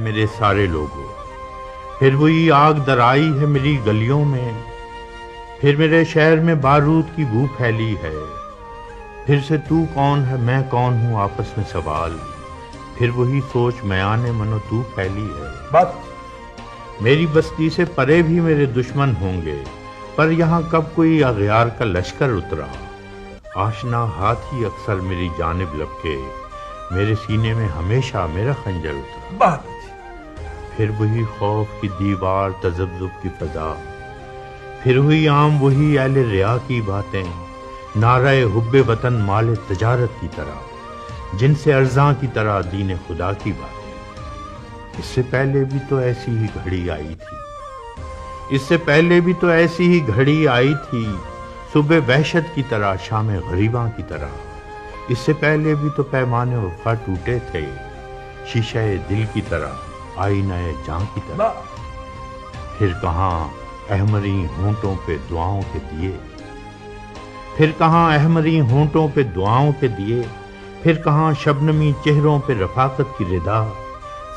میرے سارے لوگوں، پھر وہی آگ درائی ہے میری گلیوں میں، پھر میرے شہر میں بارود کی بو پھیلی ہے، پھر سے تو کون ہے میں کون ہوں آپس میں سوال، پھر وہی سوچ میاں منو تو پھیلی ہے۔ بات میری بستی سے پرے بھی میرے دشمن ہوں گے، پر یہاں کب کوئی اغیار کا لشکر اترا، آشنا ہاتھ ہی اکثر میری جانب لپکے، میرے سینے میں ہمیشہ میرا خنجر اترا۔ بات پھر وہی خوف کی دیوار تذبذب کی فضا، پھر ہوئی عام وہی اہل ریا کی باتیں، نعرہ حب وطن مال تجارت کی طرح، جن سے ارزاں کی طرح دین خدا کی باتیں۔ اس سے پہلے بھی تو ایسی ہی گھڑی آئی تھی، اس سے پہلے بھی تو ایسی ہی گھڑی آئی تھی، صبح وحشت کی طرح شام غریباں کی طرح، اس سے پہلے بھی تو پیمانے وفا ٹوٹے تھے، شیشہ دل کی طرح آئینہ جاں کی طرح۔ پھر کہاں احمری ہونٹوں پہ دعاؤں کے دیے، پھر کہاں احمری ہونٹوں پہ دعاؤں کے دیے، پھر کہاں شبنمی چہروں پہ رفاقت کی ردا،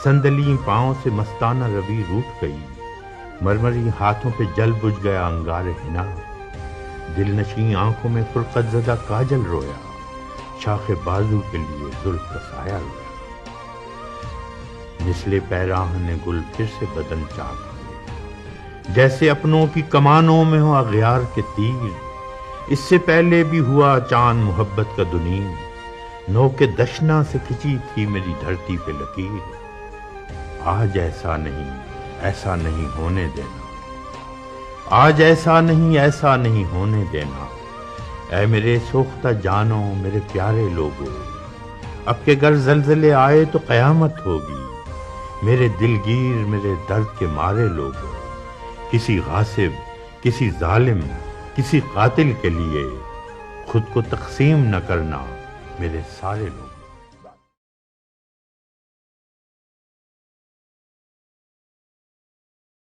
صندلی پاؤں سے مستانہ روی روٹھ گئی، مرمری ہاتھوں پہ جل بجھ گیا انگار حنا، دل نشیں آنکھوں میں فرقت زدہ کاجل رویا، شاخ بازو کے لیے زلف کا سایہ رویا۔ نسلے پیراہن گل پھر سے بدن چاک ہوئے، جیسے اپنوں کی کمانوں میں ہو اغیار کے تیر، اس سے پہلے بھی ہوا چاند محبت کا دنیم، نو کے دشنا سے کھچی تھی میری دھرتی پہ لکیر۔ آج ایسا نہیں ہونے دینا، آج ایسا نہیں ہونے دینا، اے میرے سوختہ جانوں میرے پیارے لوگوں، اب کہ گر زلزلے آئے تو قیامت ہوگی، میرے دلگیر میرے درد کے مارے لوگوں، کسی غاصب کسی ظالم کسی قاتل کے لیے خود کو تقسیم نہ کرنا میرے سارے لوگ۔